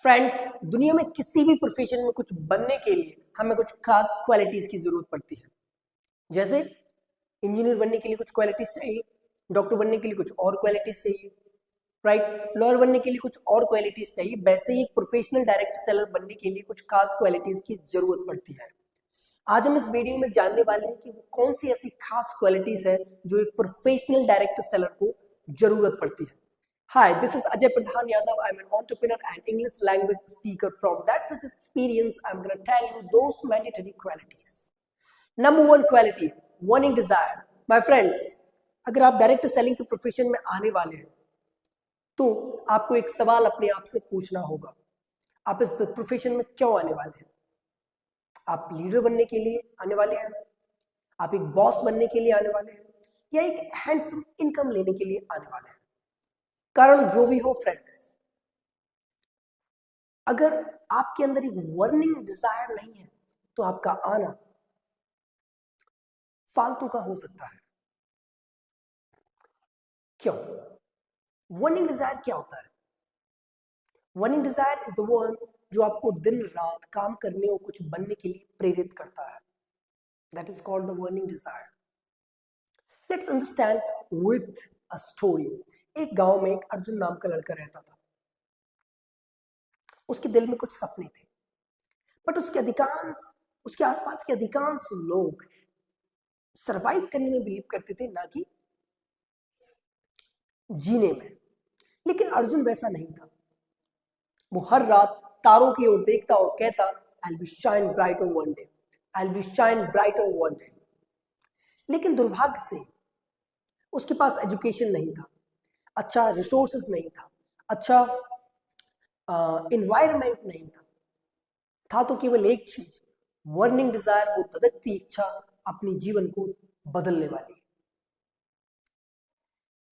Friends, दुनिया में किसी भी प्रोफेशन में कुछ बनने के लिए हमें कुछ खास क्वालिटीज की जरूरत पड़ती है। जैसे इंजीनियर बनने के लिए कुछ क्वालिटीज चाहिए, डॉक्टर बनने के लिए कुछ और क्वालिटीज चाहिए, राइट, लॉयर बनने के लिए कुछ और क्वालिटीज चाहिए। वैसे ही एक प्रोफेशनल डायरेक्ट सेलर बनने के लिए कुछ खास क्वालिटीज की जरूरत पड़ती है। आज हम इस वीडियो में जानने वाले हैं कि वो कौन सी ऐसी खास क्वालिटीज है जो एक प्रोफेशनल डायरेक्ट सेलर को जरूरत पड़ती है। Hi, this is Ajay Pradhan Yadav. I'm an entrepreneur and English language speaker. From that such experience, I'm going to tell you those mandatory qualities. Number one quality, winning desire. My friends, अगर आप direct selling के profession में आने वाले हैं तो आपको एक सवाल अपने आप से पूछना होगा, आप इस प्रोफेशन में क्यों आने वाले हैं? आप लीडर बनने के लिए आने वाले हैं, आप एक बॉस बनने के लिए आने वाले हैं, या एक हैंडसम इनकम लेने के लिए आने वाले हैं? कारण जो भी हो फ्रेंड्स, अगर आपके अंदर एक वर्निंग डिजायर नहीं है तो आपका आना फालतू का हो सकता है। क्यों? वर्निंग डिजायर क्या होता है? Burning desire is the one जो आपको दिन रात काम करने और कुछ बनने के लिए प्रेरित करता है। That is called the burning desire. Let's understand with a story. एक गांव में एक अर्जुन नाम का लड़का रहता था। उसके दिल में कुछ सपने थे, बट उसके आसपास के अधिकांश लोग सरवाइव करने में बिलीव करते थे, ना कि जीने में। लेकिन अर्जुन वैसा नहीं था। वो हर रात तारों की ओर देखता और कहता, I will shine brighter one day, I will shine brighter one day. लेकिन दुर्भाग्य से उसके पास एजुकेशन नहीं था, अच्छा रिसोर्सेस नहीं था, अच्छा इन्वायरमेंट नहीं था तो केवल एक चीज, वर्निंग डिजायर, वो धधकती इच्छा अपने जीवन को बदलने वाली।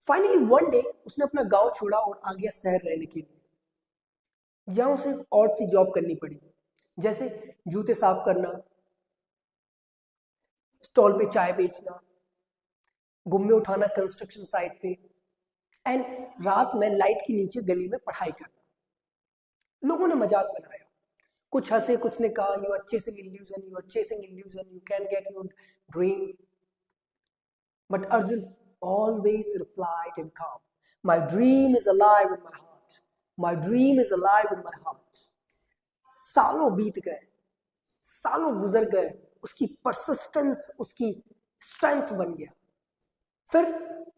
फाइनली वन डे उसने अपना गांव छोड़ा और आ गया शहर रहने के लिए, जहां उसे और सी जॉब करनी पड़ी, जैसे जूते साफ करना, स्टॉल पे चाय बेचना, गुम्मे उठाना कंस्ट्रक्शन साइट पे, एंड रात में लाइट के नीचे गली में पढ़ाई करना। लोगों ने मजाक बनाया, कुछ हंसे, कुछ ने कहा you are chasing illusion, you are chasing illusion, you can get your dream. But Arjun always replied in calm, my dream is alive in my heart, my dream is alive in my heart. सालों बीत गए, सालों गुजर गए, उसकी persistence उसकी strength बन गया। फिर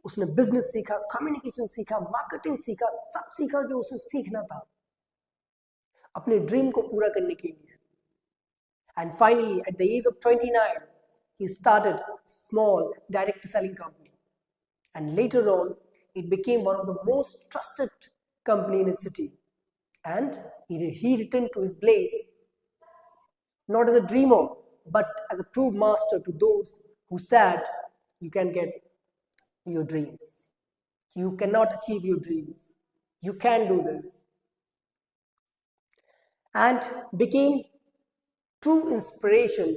उसने बिजनेस सीखा, कम्युनिकेशन सीखा, मार्केटिंग सीखा, सब सीखा जो उसे सीखना था अपने ड्रीम को पूरा करने के लिए। And finally, at the age of 29, he started a small direct selling company. And later on, it became one of the most trusted company in his city. And he returned to his place, not as a dreamer, but as a proved master to those who said, you can get your dreams. You cannot achieve your dreams. You can do this. And became true inspiration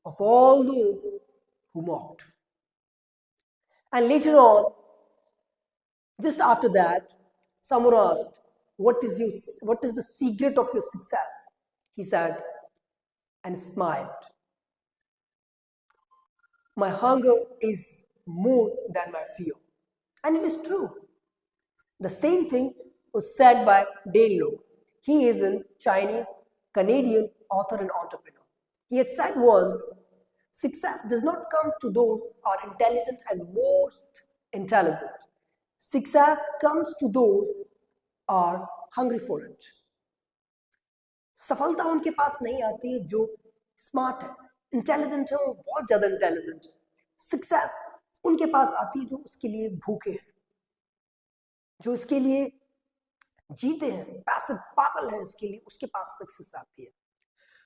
of all those who mocked. And later on, just after that, someone asked, what is the secret of your success? He said, and smiled, my hunger is more than my fear. And it is true. The same thing was said by Dane Lok. He is a Chinese Canadian author and entrepreneur. He had said once, success does not come to those who are intelligent and most intelligent. Success comes to those who are hungry for it. सफलता उनके पास नहीं आती जो smart है, intelligent है, वो बहुत ज्यादा इंटेलिजेंट है। सक्सेस उनके पास आती है जो उसके लिए भूखे हैं, जो इसके लिए जीते हैं, पैसे पागल है इसके लिए, उसके पास सक्सेस आती है।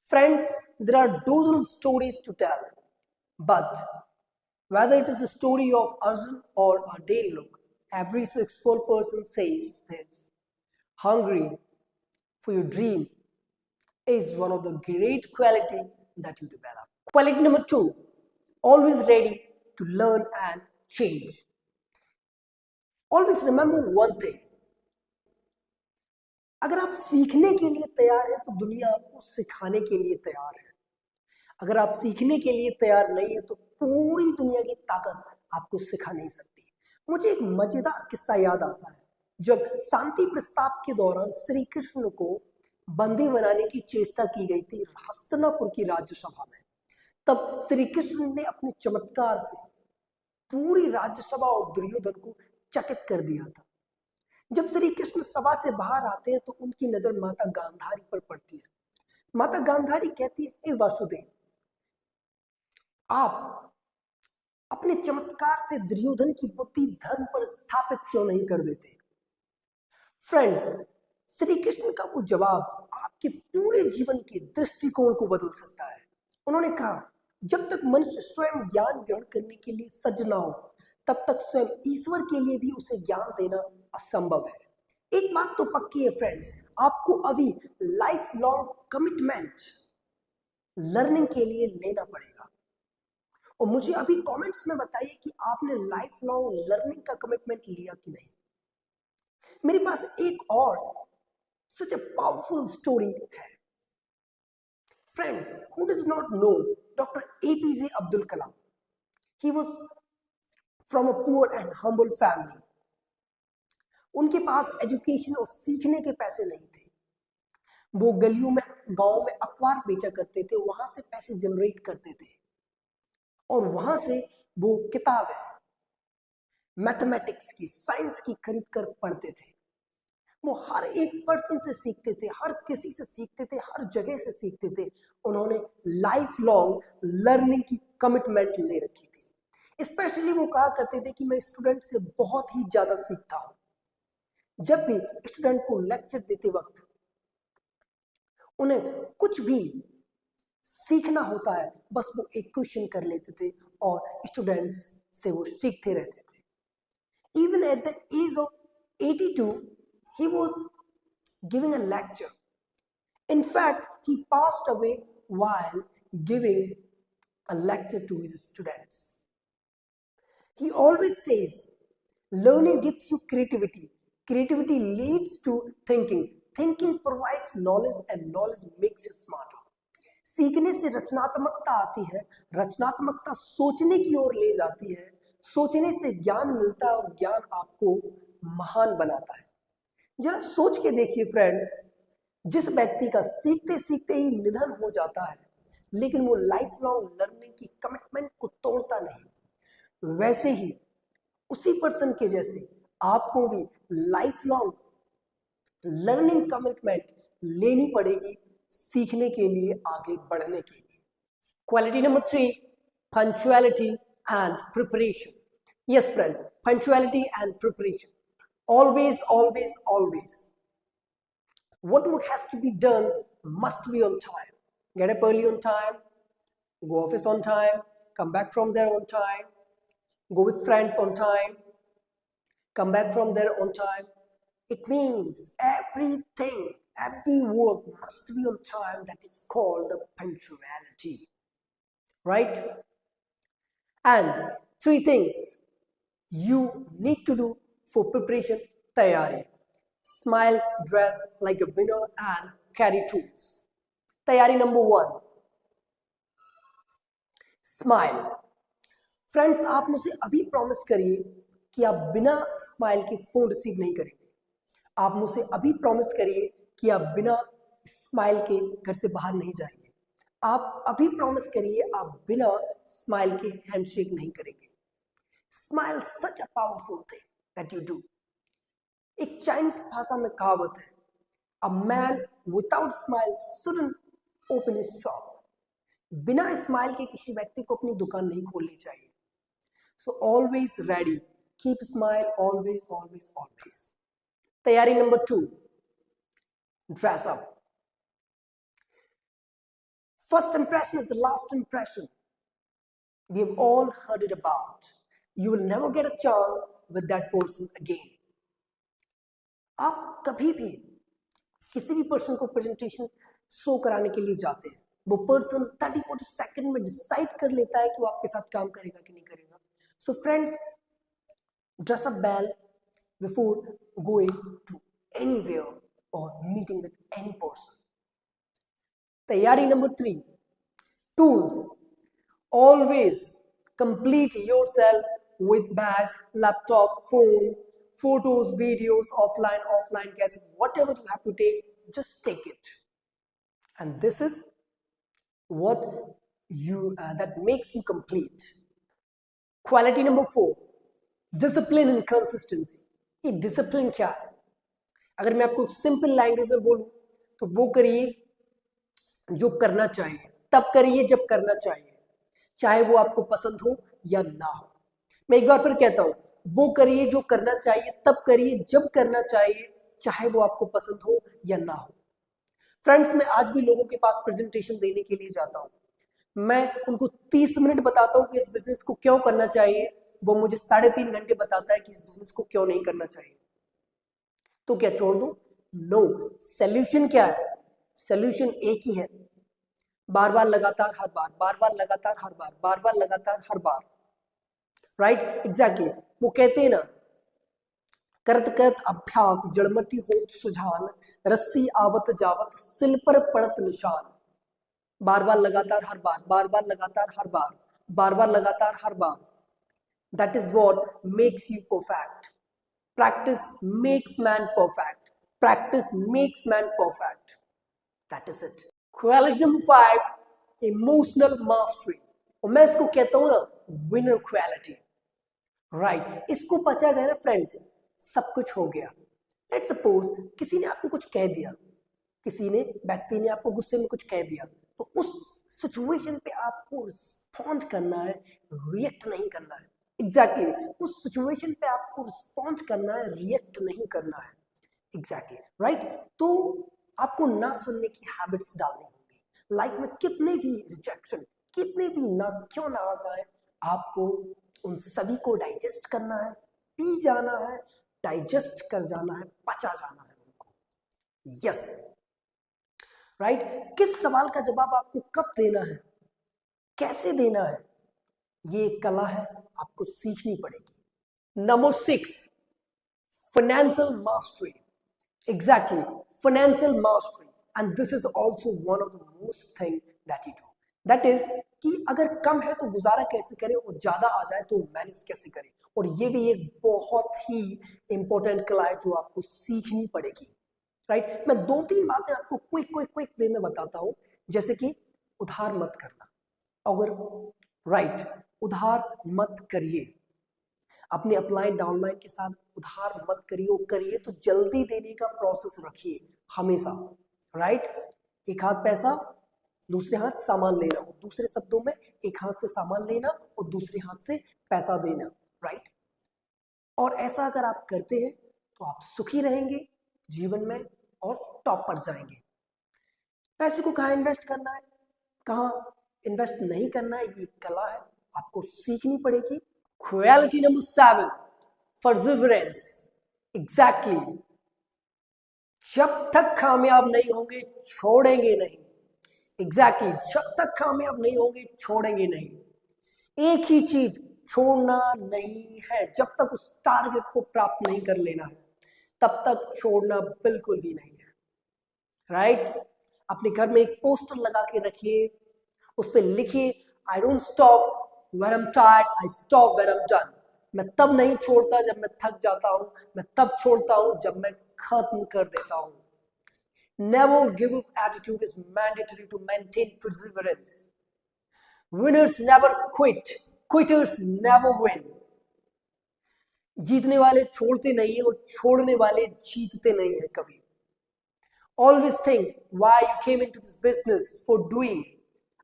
Friends, there are dozens of stories to tell, but whether it is a story of Arjun or a Dane Lok, every successful person says that hungry for your dream is one of the great qualities that you develop. Quality number 2, always ready to learn and change. Always remember one thing, अगर आप सीखने के लिए तैयार हैं तो दुनिया आपको सिखाने के लिए तैयार है। अगर आप सीखने के लिए तैयार नहीं है तो पूरी दुनिया की ताकत आपको सिखा नहीं सकती। मुझे एक मजेदार किस्सा याद आता है। जब शांति प्रस्ताव के दौरान श्री कृष्ण को बंदी बनाने की चेष्टा की गई थी हस्तिनापुर की राज्यसभा में, तब श्री कृष्ण ने अपने चमत्कार से पूरी राज्यसभा और दुर्योधन को चकित कर दिया था। जब श्री कृष्ण सभा से बाहर आते हैं तो उनकी नजर माता गांधारी पर पड़ती है। माता गांधारी कहती है, हे वासुदेव, आप अपने चमत्कार से दुर्योधन की बुद्धि धर्म पर स्थापित क्यों नहीं कर देते? फ्रेंड्स, श्री कृष्ण का वो जवाब आपके पूरे जीवन के दृष्टिकोण को बदल सकता है। उन्होंने कहा, जब तक मनुष्य स्वयं ज्ञान ग्रहण करने के लिए सज्ज ना हो तब तक स्वयं ईश्वर के लिए भी उसे ज्ञान देना असंभव है। एक बात तो पक्की है फ्रेंड्स, आपको अभी लाइफ लॉन्ग कमिटमेंट लर्निंग के लिए लेना पड़ेगा। और मुझे अभी कमेंट्स में बताइए कि आपने लाइफ लॉन्ग लर्निंग का कमिटमेंट लिया कि नहीं। मेरे पास एक और सच ए पावरफुल स्टोरी है। Friends, who does not know Dr. APJ Abdul Kalam? He was from a poor and humble family. उनके पास एजुकेशन और सीखने के पैसे नहीं थे। वो गलियों में, गांव में अखबार बेचा करते थे, वहां से पैसे जनरेट करते थे और वहां से वो किताबें मैथमेटिक्स की, साइंस की खरीद कर पढ़ते थे। वो हर एक पर्सन से सीखते थे, हर किसी से सीखते थे, हर जगह से सीखते थे। उन्होंने लाइफ लॉन्ग लर्निंग की कमिटमेंट ले रखी थी। स्पेशली वो कहा करते थे कि मैं स्टूडेंट से बहुत ही ज्यादा सीखता हूं। जब भी स्टूडेंट को लेक्चर देते वक्त उन्हें कुछ भी सीखना होता है, बस वो एक क्वेश्चन कर लेते थे और स्टूडेंट्स से वो सीखते रहते थे। Even at the age of 82 he was giving a lecture. In fact, he passed away while giving a lecture to his students. He always says, learning gives you creativity. Creativity leads to thinking. Thinking provides knowledge and knowledge makes you smarter. सीखने से रचनात्मकता आती है, रचनात्मकता सोचने की ओर ले जाती है, सोचने से ज्ञान मिलता है और ज्ञान आपको महान बनाता है। जरा सोच के देखिए फ्रेंड्स, जिस व्यक्ति का सीखते सीखते ही निधन हो जाता है लेकिन वो लाइफ लॉन्ग लर्निंग की कमिटमेंट को तोड़ता नहीं, वैसे ही उसी पर्सन के जैसे आपको भी लाइफ लॉन्ग लर्निंग कमिटमेंट लेनी पड़ेगी सीखने के लिए, आगे बढ़ने के लिए। Quality number 3, punctuality and preparation. Yes friend, punctuality and preparation. Always, always, always. What work has to be done must be on time. Get up early on time, go office on time, come back from there on time, go with friends on time, come back from there on time. It means everything, every work must be on time. That is called the punctuality. Right? And 3 things you need to do for preparation, तैयारी। Smile, dress like a winner and carry tools. तैयारी number 1, smile. Friends, आप मुझे अभी promise करिए कि आप बिना smile के फोन रिसीव नहीं करेंगे। आप मुझे अभी प्रॉमिस करिए कि आप बिना स्माइल के घर से बाहर नहीं जाएंगे। आप अभी प्रॉमिस करिए आप बिना स्माइल के हैंडशेक नहीं करेंगे। Smile such a powerful thing that you do. एक चाइनीज भाषा में कहावत है, a man without smile shouldn't open his shop. बिना स्माइल के किसी व्यक्ति को अपनी दुकान नहीं खोलनी चाहिए। So always ready, keep smile, always, always, always. तैयारी number 2, dress up. First impression is the last impression. We have all heard it about. You will never get a chance with that person again. आप कभी भी किसी भी person को presentation show कराने के लिए जाते हैं, वो पर्सन 30-40 सेकंड में डिसाइड कर लेता है कि वो आपके साथ काम करेगा कि नहीं करेगा। So friends, dress up well before going to anywhere or meeting with any person. तैयारी number 3, tools. Always complete yourself with bag, laptop, phone, photos, videos, offline gadgets, whatever you have to take, just take it. And this is what that makes you complete. Quality number 4, discipline and consistency. ये discipline क्या है? अगर मैं आपको simple language में बोलूं तो वो करिए जो करना चाहिए, तब करिए जब करना चाहिए, चाहे वो आपको पसंद हो या ना हो. मैं एक बार फिर कहता हूं, वो करिए जो करना चाहिए, तब करिए जब करना चाहिए, चाहे वो आपको पसंद हो या ना हो. फ्रेंड्स, मैं आज भी लोगों के पास प्रेजेंटेशन देने के लिए जाता हूं. मैं उनको 30 मिनट बताता हूं कि इस बिजनेस को क्यों करना चाहिए, वो मुझे 3.5 घंटे बताता है कि इस बिजनेस को क्यों नहीं करना चाहिए. तो क्या छोड़ दो? नो. सोल्यूशन क्या है? सोल्यूशन एक ही है, बार बार लगातार हर बार, बार बार लगातार हर बार, बार बार लगातार हर बार. Right, exactly. वो कहते हैं ना, करत करत अभ्यास जड़मती होत सुजान, रस्सी आवत जावत सिल पर पड़त निशान. बार बार लगातार हर बार, बार बार लगातार हर बार, बार बार लगातार हर बार. That is what makes you perfect. Practice makes man perfect. Practice makes man perfect. That is it. Quality number 5, emotional mastery. और मैं इसको कहता हूं ना, winner quality. Right. इसको पचा गया ना फ्रेंड्स, सब कुछ हो गया. Let's suppose किसी ने आपको कुछ कह दिया, व्यक्ति ने आपको गुस्से में कुछ कह दिया, तो उस सिचुएशन पे आपको रिस्पॉन्ड करना है, रिएक्ट नहीं करना है. एग्जैक्टली उस सिचुएशन पे आपको रिस्पॉन्ड करना है, रिएक्ट नहीं करना है. Exactly right. तो आपको ना सुनने की हैबिट्स डालनी होंगी. लाइफ में कितने भी रिजेक्शन, कितने भी ना क्यों ना आ जाए, आपको उन सभी को डाइजेस्ट करना है, पी जाना है, डाइजेस्ट कर जाना है, पचा जाना है उनको. Yes right. किस सवाल का जवाब आपको कब देना है, कैसे देना है, ये एक कला है, आपको सीखनी पड़ेगी. Number 6, financial mastery. Exactly, financial mastery. And this is also one of the most thing that you do. That is कि अगर कम है तो गुजारा कैसे करें, और ज्यादा आ जाए तो मैनेज कैसे करें. और ये भी एक बहुत ही इंपॉर्टेंट कला है जो आपको सीखनी पड़ेगी. राइट. मैं 2-3 बातें आपको क्विक वे में बताता हूं. जैसे कि उधार मत करना. अगर राइट, उधार मत करिए. अपने अपलाइन डाउनलाइन के साथ उधार मत करिए तो जल्दी देने का प्रोसेस रखिए हमेशा. राइट. एक हाथ पैसा, दूसरे हाथ सामान लेना, और दूसरे शब्दों में एक हाथ से सामान लेना और दूसरे हाथ से पैसा देना. राइट. और ऐसा अगर आप करते हैं तो आप सुखी रहेंगे जीवन में और टॉप पर जाएंगे. पैसे को कहाँ इन्वेस्ट करना है, कहाँ इन्वेस्ट नहीं करना है, ये कला है, आपको सीखनी पड़ेगी. Quality number 7, perseverance. एग्जैक्टली. जब तक कामयाब नहीं होंगे छोड़ेंगे नहीं. एग्जैक्टली, जब तक कामयाब नहीं होंगे छोड़ेंगे नहीं. एक ही चीज छोड़ना नहीं है. जब तक उस टारगेट को प्राप्त नहीं कर लेना है, तब तक छोड़ना बिल्कुल भी नहीं है. राइट. अपने घर में एक पोस्टर लगा के रखिए, उस पर लिखिए, I don't stop when I'm tired, I stop when I'm done. मैं तब नहीं छोड़ता जब मैं थक जाता हूं, मैं तब छोड़ता हूं जब मैं खत्म कर देता हूं. Never give up attitude is mandatory to maintain perseverance. Winners never quit. Quitters never win. जीतने वाले छोड़ते नहीं है और छोड़ने वाले जीतते नहीं है कभी. Always think why you came into this business for doing.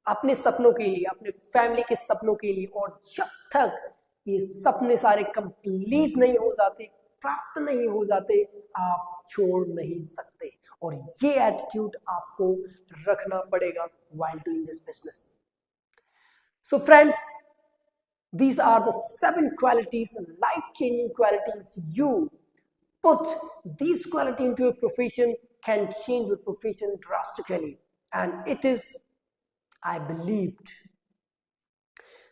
अपने सपनों के लिए, अपने फैमिली के सपनों के लिए. और जब तक ये सपने सारे कंप्लीट नहीं हो जाते, प्राप्त नहीं हो जाते, आप छोड़ नहीं सकते. और ये एटीट्यूड आपको रखना पड़ेगा while doing this business. So friends, these are the 7 qualities, life-changing qualities. You put these qualities into your profession, can change your profession drastically. And it is, I believed.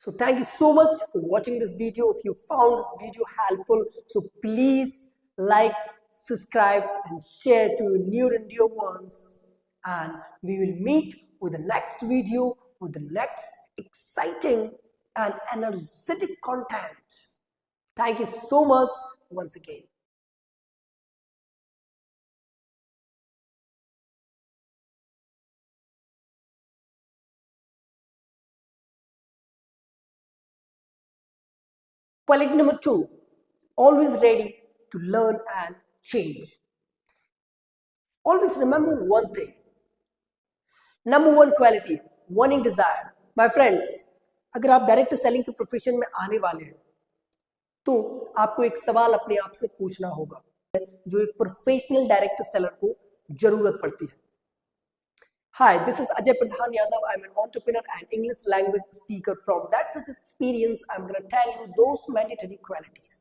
So thank you so much for watching this video. If you found this video helpful, so please like, subscribe, and share to your near and dear ones. And we will meet with the next video with the next exciting and energetic content. Thank you so much once again. Quality number 2, always ready to learn and change. Always remember one thing. Number 1 quality, warning desire. My friends, अगर आप direct selling के profession में आने वाले हैं तो आपको एक सवाल अपने आप से पूछना होगा जो एक प्रोफेशनल डायरेक्ट सेलर को जरूरत पड़ती है. Hi, this is Ajay Pradhan Yadav. I'm an entrepreneur and English language speaker. From that such experience, I'm going to tell you those mandatory qualities.